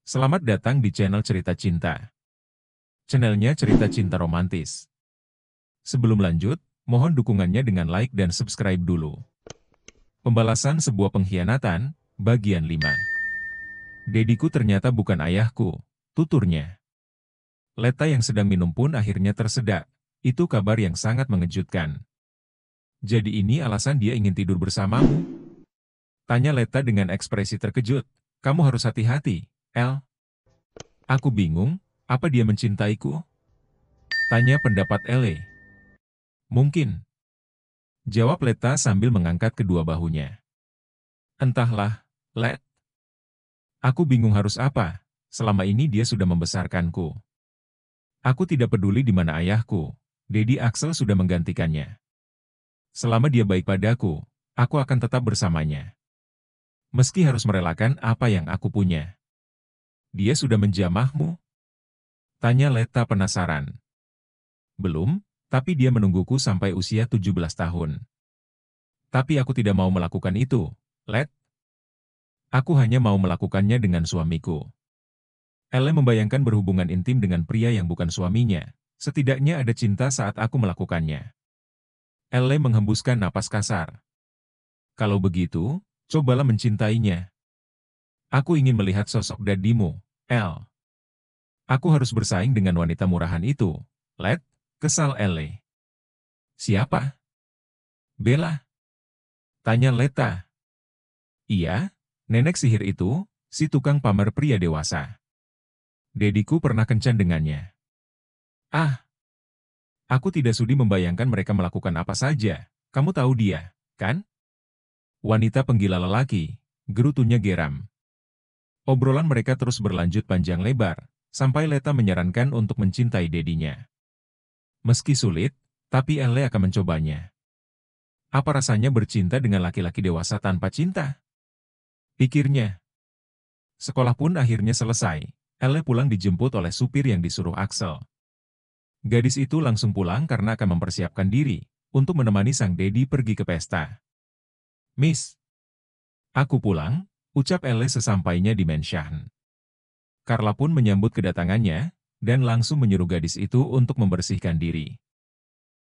Selamat datang di channel Cerita Cinta. Channelnya cerita cinta romantis. Sebelum lanjut, mohon dukungannya dengan like dan subscribe dulu. Pembalasan sebuah pengkhianatan, bagian 5. Dediku ternyata bukan ayahku, tuturnya. Leta yang sedang minum pun akhirnya tersedak. Itu kabar yang sangat mengejutkan. Jadi ini alasan dia ingin tidur bersamamu? Tanya Leta dengan ekspresi terkejut. Kamu harus hati-hati, El. Aku bingung, apa dia mencintaiku? Tanya pendapat Ele. Mungkin. Jawab Leta sambil mengangkat kedua bahunya. Entahlah, Let. Aku bingung harus apa. Selama ini dia sudah membesarkanku. Aku tidak peduli di mana ayahku. Dedi Axel sudah menggantikannya. Selama dia baik padaku, aku akan tetap bersamanya. Meski harus merelakan apa yang aku punya. Dia sudah menjamahmu? Tanya Leta penasaran. Belum, tapi dia menungguku sampai usia 17 tahun. Tapi aku tidak mau melakukan itu, Let. Aku hanya mau melakukannya dengan suamiku. Elle membayangkan berhubungan intim dengan pria yang bukan suaminya. Setidaknya ada cinta saat aku melakukannya. Elle menghembuskan napas kasar. Kalau begitu, cobalah mencintainya. Aku ingin melihat sosok dadimu, Elle. Aku harus bersaing dengan wanita murahan itu, Let. Kesal Elle. Siapa? Bella? Tanya Leta. Iya, nenek sihir itu, si tukang pamer pria dewasa. Dediku pernah kencan dengannya. Ah, aku tidak sudi membayangkan mereka melakukan apa saja. Kamu tahu dia, kan? Wanita penggila lelaki, gerutunya geram. Obrolan mereka terus berlanjut panjang lebar, sampai Leta menyarankan untuk mencintai dedinya. Meski sulit, tapi Elle akan mencobanya. Apa rasanya bercinta dengan laki-laki dewasa tanpa cinta? Pikirnya. Sekolah pun akhirnya selesai. Elle pulang dijemput oleh supir yang disuruh Axel. Gadis itu langsung pulang karena akan mempersiapkan diri untuk menemani sang Dedi pergi ke pesta. Miss, aku pulang, ucap Elle sesampainya di Mansion. Carla pun menyambut kedatangannya dan langsung menyuruh gadis itu untuk membersihkan diri.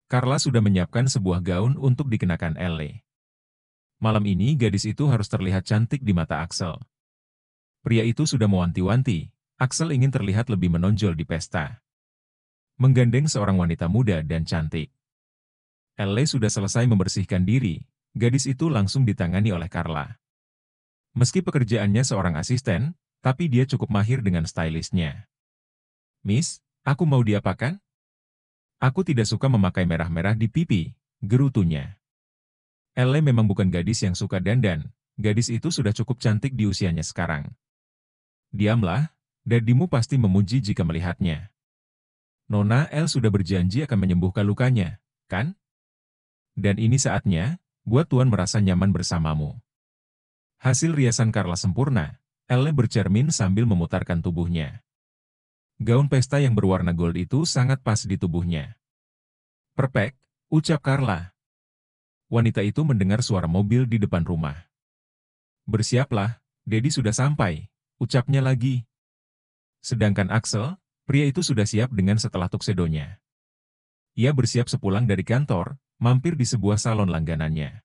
Carla sudah menyiapkan sebuah gaun untuk dikenakan Elle. Malam ini gadis itu harus terlihat cantik di mata Axel. Pria itu sudah mewanti-wanti. Axel ingin terlihat lebih menonjol di pesta. Menggandeng seorang wanita muda dan cantik. Elle sudah selesai membersihkan diri, gadis itu langsung ditangani oleh Carla. Meski pekerjaannya seorang asisten, tapi dia cukup mahir dengan stylistnya. Miss, aku mau diapakan? Aku tidak suka memakai merah-merah di pipi, gerutunya. Elle memang bukan gadis yang suka dandan, gadis itu sudah cukup cantik di usianya sekarang. Diamlah, dadimu pasti memuji jika melihatnya. Nona El sudah berjanji akan menyembuhkan lukanya, kan? Dan ini saatnya, buat Tuan merasa nyaman bersamamu. Hasil riasan Carla sempurna, Elle bercermin sambil memutarkan tubuhnya. Gaun pesta yang berwarna gold itu sangat pas di tubuhnya. Perfect, ucap Carla. Wanita itu mendengar suara mobil di depan rumah. Bersiaplah, Dedi sudah sampai, ucapnya lagi. Sedangkan Axel, pria itu sudah siap dengan setelah tuksedonya. Ia bersiap sepulang dari kantor, mampir di sebuah salon langganannya.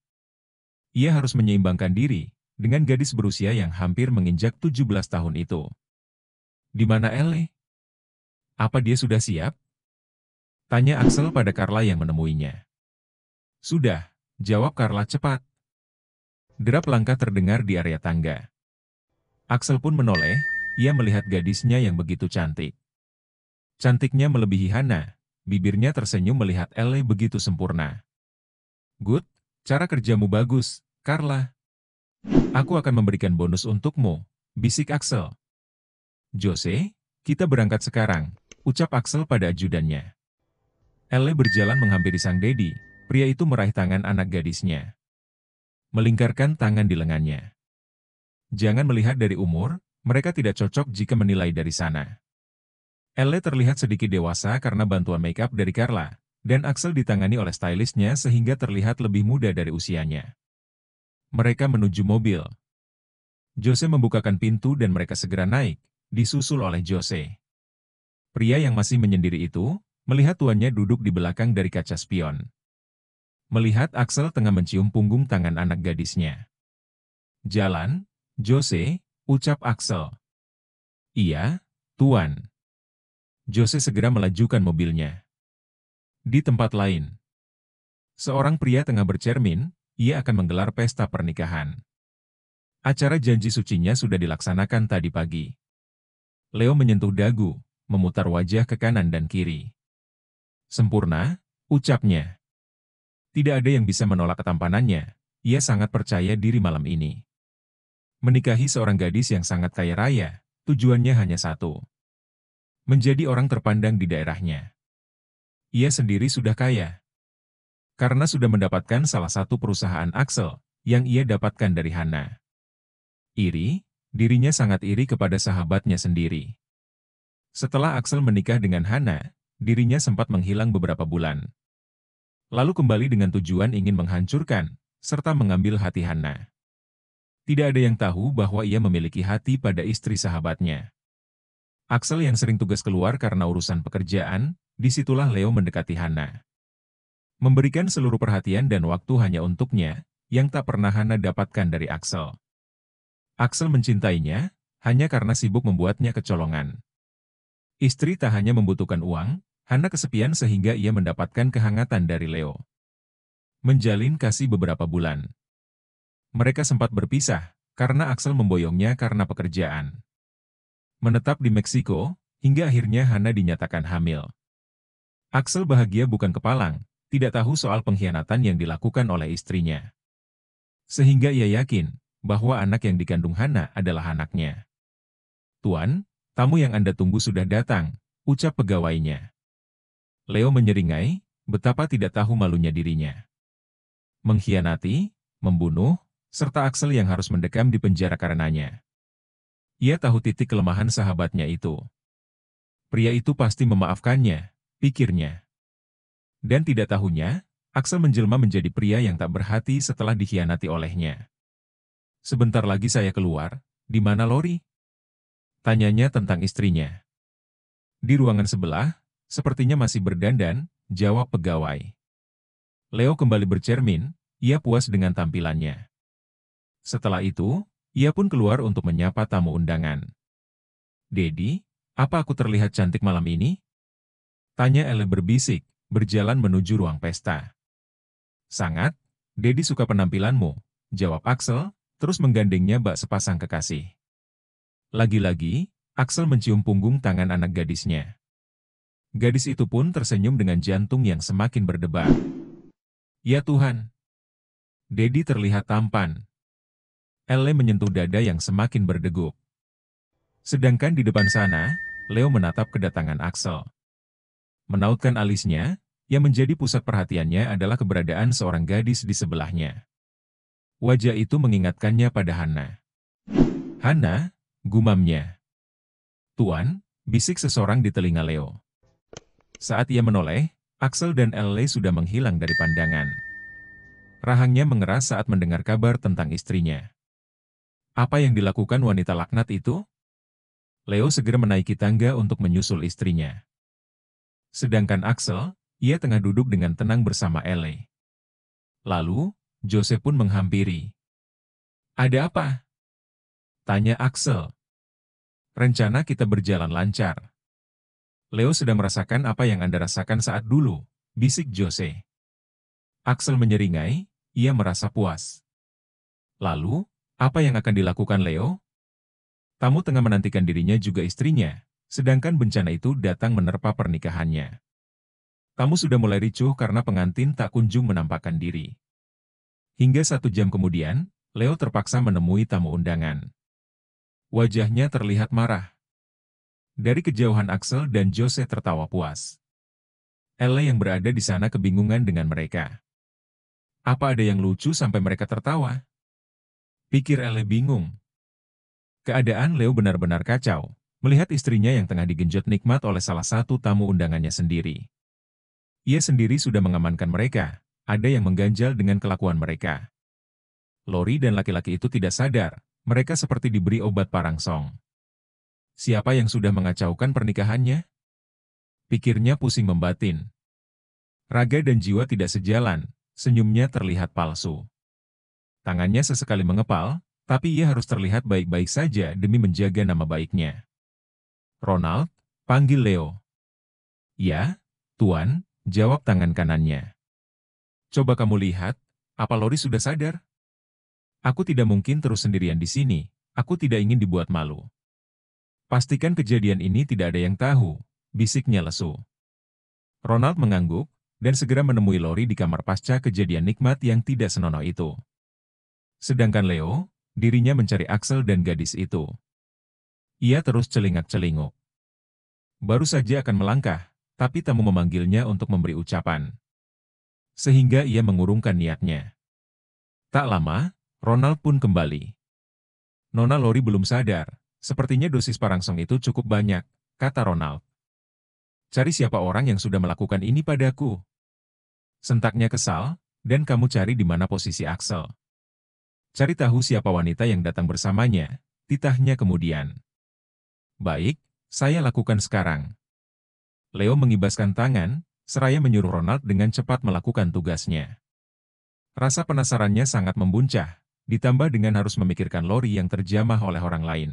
Ia harus menyeimbangkan diri dengan gadis berusia yang hampir menginjak 17 tahun itu. Di mana Elle? Apa dia sudah siap? Tanya Axel pada Carla yang menemuinya. Sudah, jawab Carla cepat. Derap langkah terdengar di area tangga. Axel pun menoleh, ia melihat gadisnya yang begitu cantik. Cantiknya melebihi Hana, bibirnya tersenyum melihat Elle begitu sempurna. Good, cara kerjamu bagus, Carla. Aku akan memberikan bonus untukmu, bisik Axel. Jose, kita berangkat sekarang, ucap Axel pada ajudannya. Elle berjalan menghampiri sang Dedi, pria itu meraih tangan anak gadisnya. Melingkarkan tangan di lengannya. Jangan melihat dari umur, mereka tidak cocok jika menilai dari sana. Elle terlihat sedikit dewasa karena bantuan make-up dari Carla, dan Axel ditangani oleh stylistnya sehingga terlihat lebih muda dari usianya. Mereka menuju mobil. Jose membukakan pintu dan mereka segera naik, disusul oleh Jose. Pria yang masih menyendiri itu, melihat tuannya duduk di belakang dari kaca spion. Melihat Axel tengah mencium punggung tangan anak gadisnya. "Jalan, Jose," ucap Axel. "Iya, Tuan." Jose segera melajukan mobilnya. Di tempat lain, seorang pria tengah bercermin, ia akan menggelar pesta pernikahan. Acara janji sucinya sudah dilaksanakan tadi pagi. Leo menyentuh dagu, memutar wajah ke kanan dan kiri. "Sempurna," ucapnya. Tidak ada yang bisa menolak ketampanannya, ia sangat percaya diri malam ini. Menikahi seorang gadis yang sangat kaya raya, tujuannya hanya satu. Menjadi orang terpandang di daerahnya. Ia sendiri sudah kaya. Karena sudah mendapatkan salah satu perusahaan Axel, yang ia dapatkan dari Hana. Iri, dirinya sangat iri kepada sahabatnya sendiri. Setelah Axel menikah dengan Hana, dirinya sempat menghilang beberapa bulan. Lalu kembali dengan tujuan ingin menghancurkan, serta mengambil hati Hana. Tidak ada yang tahu bahwa ia memiliki hati pada istri sahabatnya. Axel yang sering tugas keluar karena urusan pekerjaan, disitulah Leo mendekati Hana. Memberikan seluruh perhatian dan waktu hanya untuknya, yang tak pernah Hana dapatkan dari Axel. Axel mencintainya, hanya karena sibuk membuatnya kecolongan. Istri tak hanya membutuhkan uang, Hana kesepian sehingga ia mendapatkan kehangatan dari Leo. Menjalin kasih beberapa bulan. Mereka sempat berpisah, karena Axel memboyongnya karena pekerjaan. Menetap di Meksiko, hingga akhirnya Hana dinyatakan hamil. Axel bahagia bukan kepalang, tidak tahu soal pengkhianatan yang dilakukan oleh istrinya. Sehingga ia yakin, bahwa anak yang dikandung Hana adalah anaknya. "Tuan, tamu yang Anda tunggu sudah datang," ucap pegawainya. Leo menyeringai, betapa tidak tahu malunya dirinya. Mengkhianati, membunuh, serta Axel yang harus mendekam di penjara karenanya. Ia tahu titik kelemahan sahabatnya itu. Pria itu pasti memaafkannya, pikirnya. Dan tidak tahunya, Axel menjelma menjadi pria yang tak berhati setelah dikhianati olehnya. "Sebentar lagi saya keluar, di mana Lori?" Tanyanya tentang istrinya. "Di ruangan sebelah, sepertinya masih berdandan," jawab pegawai. Leo kembali bercermin, ia puas dengan tampilannya. Setelah itu, ia pun keluar untuk menyapa tamu undangan. "Dedi, apa aku terlihat cantik malam ini?" Tanya Elle berbisik, berjalan menuju ruang pesta. "Sangat, Dedi suka penampilanmu," jawab Axel, terus menggandengnya bak sepasang kekasih. Lagi-lagi, Axel mencium punggung tangan anak gadisnya. Gadis itu pun tersenyum dengan jantung yang semakin berdebar. "Ya Tuhan." Dedi terlihat tampan. Elle menyentuh dada yang semakin berdegup. Sedangkan di depan sana, Leo menatap kedatangan Axel. Menautkan alisnya, yang menjadi pusat perhatiannya adalah keberadaan seorang gadis di sebelahnya. Wajah itu mengingatkannya pada Hana. "Hana," gumamnya. "Tuan," bisik seseorang di telinga Leo. Saat ia menoleh, Axel dan Elle sudah menghilang dari pandangan. Rahangnya mengeras saat mendengar kabar tentang istrinya. Apa yang dilakukan wanita laknat itu? Leo segera menaiki tangga untuk menyusul istrinya. Sedangkan Axel, ia tengah duduk dengan tenang bersama Elle. Lalu, Jose pun menghampiri. "Ada apa?" tanya Axel. "Rencana kita berjalan lancar. Leo sedang merasakan apa yang Anda rasakan saat dulu," bisik Jose. Axel menyeringai, ia merasa puas. "Lalu, apa yang akan dilakukan Leo?" Tamu tengah menantikan dirinya juga istrinya, sedangkan bencana itu datang menerpa pernikahannya. Tamu sudah mulai ricuh karena pengantin tak kunjung menampakkan diri. Hingga 1 jam kemudian, Leo terpaksa menemui tamu undangan. Wajahnya terlihat marah. Dari kejauhan Axel dan Jose tertawa puas. Elle yang berada di sana kebingungan dengan mereka. Apa ada yang lucu sampai mereka tertawa? Pikir Elle bingung. Keadaan Leo benar-benar kacau, melihat istrinya yang tengah digenjot nikmat oleh salah satu tamu undangannya sendiri. Ia sendiri sudah mengamankan mereka, ada yang mengganjal dengan kelakuan mereka. Lori dan laki-laki itu tidak sadar, mereka seperti diberi obat parangsong. Siapa yang sudah mengacaukan pernikahannya? Pikirnya pusing membatin. Raga dan jiwa tidak sejalan, senyumnya terlihat palsu. Tangannya sesekali mengepal, tapi ia harus terlihat baik-baik saja demi menjaga nama baiknya. Ronald, panggil Leo. Ya, Tuan, jawab tangan kanannya. Coba kamu lihat, apa Lori sudah sadar? Aku tidak mungkin terus sendirian di sini, aku tidak ingin dibuat malu. Pastikan kejadian ini tidak ada yang tahu, bisiknya lesu. Ronald mengangguk, dan segera menemui Lori di kamar pasca kejadian nikmat yang tidak senonoh itu. Sedangkan Leo, dirinya mencari Axel dan gadis itu. Ia terus celingak-celinguk. Baru saja akan melangkah, tapi tamu memanggilnya untuk memberi ucapan. Sehingga ia mengurungkan niatnya. Tak lama, Ronald pun kembali. Nona Lori belum sadar, sepertinya dosis parangsong itu cukup banyak, kata Ronald. Cari siapa orang yang sudah melakukan ini padaku. Sentaknya kesal, dan kamu cari di mana posisi Axel. Cari tahu siapa wanita yang datang bersamanya, titahnya kemudian. Baik, saya lakukan sekarang. Leo mengibaskan tangan, seraya menyuruh Ronald dengan cepat melakukan tugasnya. Rasa penasarannya sangat membuncah, ditambah dengan harus memikirkan Lori yang terjamah oleh orang lain.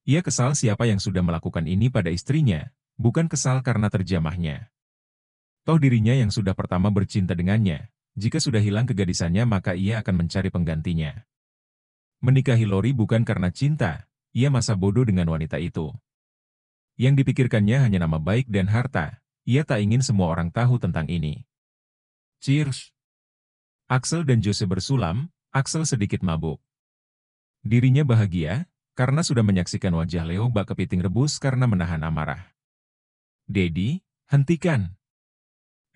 Ia kesal siapa yang sudah melakukan ini pada istrinya, bukan kesal karena terjamahnya. Toh dirinya yang sudah pertama bercinta dengannya, jika sudah hilang kegadisannya maka ia akan mencari penggantinya. Menikahi Lori bukan karena cinta, ia masa bodoh dengan wanita itu. Yang dipikirkannya hanya nama baik dan harta, ia tak ingin semua orang tahu tentang ini. Cheers! Axel dan Jose bersulam, Axel sedikit mabuk. Dirinya bahagia, karena sudah menyaksikan wajah Leo bak kepiting rebus karena menahan amarah. Dedi, hentikan!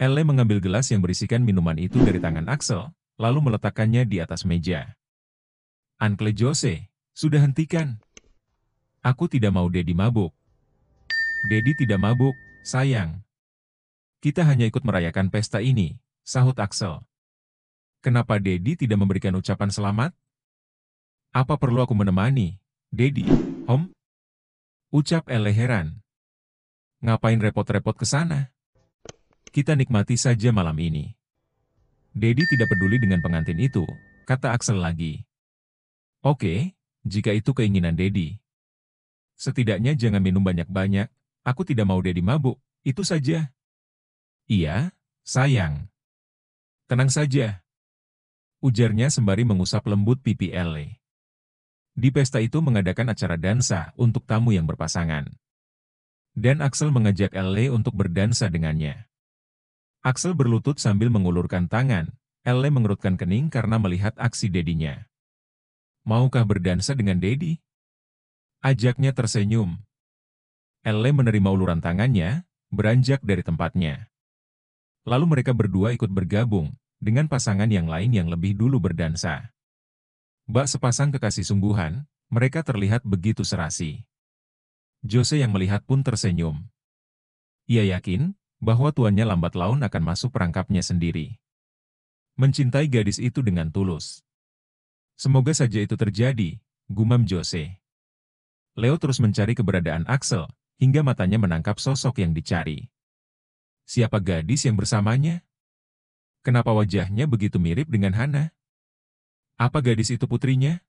Elle mengambil gelas yang berisikan minuman itu dari tangan Axel, lalu meletakkannya di atas meja. Uncle Jose, sudah hentikan. Aku tidak mau Dedi mabuk. Dedi tidak mabuk, sayang. Kita hanya ikut merayakan pesta ini, sahut Axel. Kenapa Dedi tidak memberikan ucapan selamat? Apa perlu aku menemani, Dedi, Om? Ucap Elle heran. Ngapain repot-repot ke sana? Kita nikmati saja malam ini. Dedi tidak peduli dengan pengantin itu, kata Axel lagi. Oke, jika itu keinginan Dedi. Setidaknya jangan minum banyak-banyak, aku tidak mau Dedi mabuk, itu saja. Iya, sayang. Tenang saja. Ujarnya sembari mengusap lembut pipi Elle. Di pesta itu mengadakan acara dansa untuk tamu yang berpasangan. Dan Axel mengajak Elle untuk berdansa dengannya. Axel berlutut sambil mengulurkan tangan, Elle mengerutkan kening karena melihat aksi Dedinya. Maukah berdansa dengan Dedi? Ajaknya tersenyum. Elle menerima uluran tangannya, beranjak dari tempatnya. Lalu mereka berdua ikut bergabung, dengan pasangan yang lain yang lebih dulu berdansa. Bak sepasang kekasih sungguhan, mereka terlihat begitu serasi. Jose yang melihat pun tersenyum. Ia yakin, bahwa tuannya lambat laun akan masuk perangkapnya sendiri. Mencintai gadis itu dengan tulus. Semoga saja itu terjadi, gumam Jose. Leo terus mencari keberadaan Axel, hingga matanya menangkap sosok yang dicari. Siapa gadis yang bersamanya? Kenapa wajahnya begitu mirip dengan Hana? Apa gadis itu putrinya?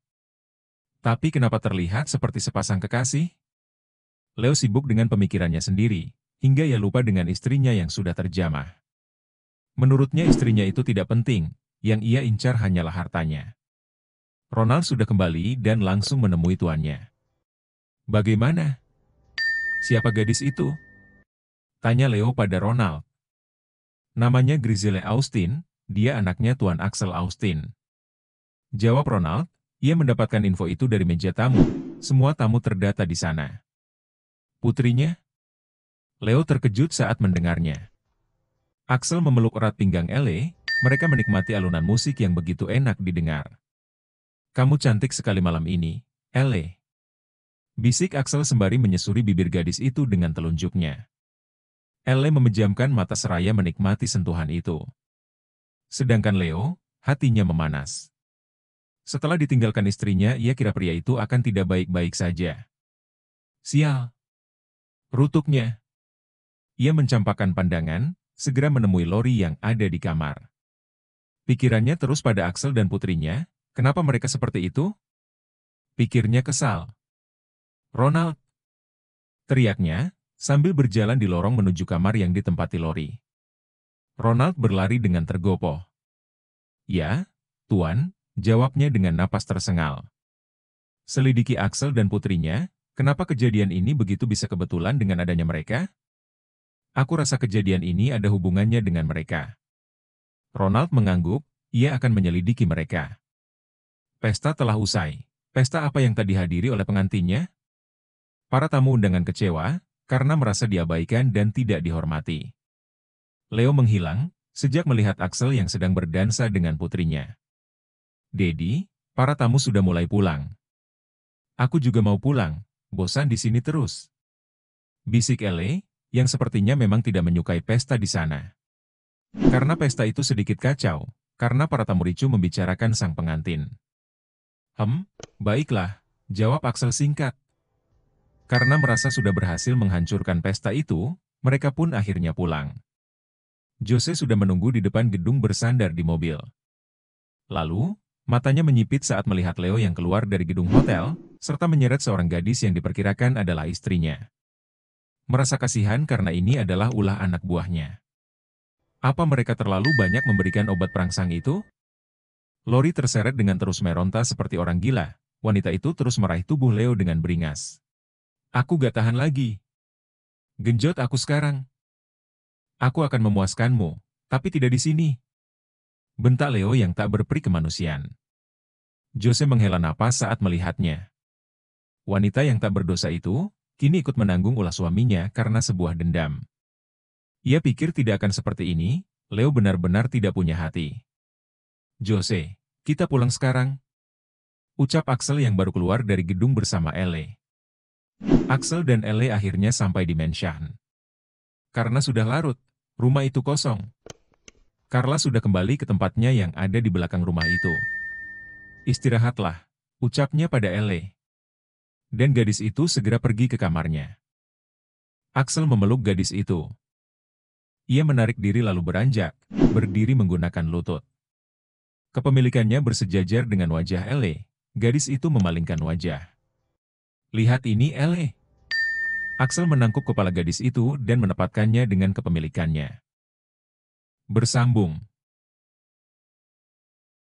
Tapi kenapa terlihat seperti sepasang kekasih? Leo sibuk dengan pemikirannya sendiri, hingga ia lupa dengan istrinya yang sudah terjamah. Menurutnya istrinya itu tidak penting, yang ia incar hanyalah hartanya. Ronald sudah kembali dan langsung menemui tuannya. Bagaimana? Siapa gadis itu? Tanya Leo pada Ronald. Namanya Griselle Austin, dia anaknya Tuan Axel Austin. Jawab Ronald, ia mendapatkan info itu dari meja tamu, semua tamu terdata di sana. Putrinya? Leo terkejut saat mendengarnya. Axel memeluk erat pinggang Elle, mereka menikmati alunan musik yang begitu enak didengar. Kamu cantik sekali malam ini, Elle. Bisik Axel sembari menyusuri bibir gadis itu dengan telunjuknya. Elle memejamkan mata seraya menikmati sentuhan itu. Sedangkan Leo, hatinya memanas. Setelah ditinggalkan istrinya, ia kira pria itu akan tidak baik-baik saja. Sial! Rutuknya. Ia mencampakkan pandangan, segera menemui Lori yang ada di kamar. Pikirannya terus pada Axel dan putrinya, kenapa mereka seperti itu? Pikirnya kesal. Ronald! Teriaknya, sambil berjalan di lorong menuju kamar yang ditempati Lori. Ronald berlari dengan tergopoh. Ya, Tuan, jawabnya dengan napas tersengal. Selidiki Axel dan putrinya, kenapa kejadian ini begitu bisa kebetulan dengan adanya mereka? Aku rasa kejadian ini ada hubungannya dengan mereka. Ronald mengangguk, ia akan menyelidiki mereka. Pesta telah usai. Pesta apa yang tak dihadiri oleh pengantinnya? Para tamu undangan kecewa, karena merasa diabaikan dan tidak dihormati. Leo menghilang, sejak melihat Axel yang sedang berdansa dengan putrinya. Dedi, para tamu sudah mulai pulang. Aku juga mau pulang, bosan di sini terus. Bisik Ele, yang sepertinya memang tidak menyukai pesta di sana. Karena pesta itu sedikit kacau, karena para tamu ricu membicarakan sang pengantin. Baiklah, jawab Axel singkat. Karena merasa sudah berhasil menghancurkan pesta itu, mereka pun akhirnya pulang. Jose sudah menunggu di depan gedung bersandar di mobil. Lalu, matanya menyipit saat melihat Leo yang keluar dari gedung hotel, serta menyeret seorang gadis yang diperkirakan adalah istrinya. Merasa kasihan karena ini adalah ulah anak buahnya. Apa mereka terlalu banyak memberikan obat perangsang itu? Lori terseret dengan terus meronta seperti orang gila. Wanita itu terus meraih tubuh Leo dengan beringas. Aku gak tahan lagi. Genjot aku sekarang. Aku akan memuaskanmu, tapi tidak di sini. Bentak Leo yang tak berperi kemanusiaan. Jose menghela napas saat melihatnya. Wanita yang tak berdosa itu, kini ikut menanggung ulah suaminya karena sebuah dendam. Ia pikir tidak akan seperti ini, Leo benar-benar tidak punya hati. Jose, kita pulang sekarang. Ucap Axel yang baru keluar dari gedung bersama Ele. Axel dan Ele akhirnya sampai di Mansion. Karena sudah larut, rumah itu kosong. Carla sudah kembali ke tempatnya yang ada di belakang rumah itu. Istirahatlah, ucapnya pada Ele. Dan gadis itu segera pergi ke kamarnya. Axel memeluk gadis itu. Ia menarik diri lalu beranjak, berdiri menggunakan lutut. Kepemilikannya bersejajar dengan wajah Ele. Gadis itu memalingkan wajah. Lihat ini Ele. Axel menangkup kepala gadis itu dan menempatkannya dengan kepemilikannya. Bersambung.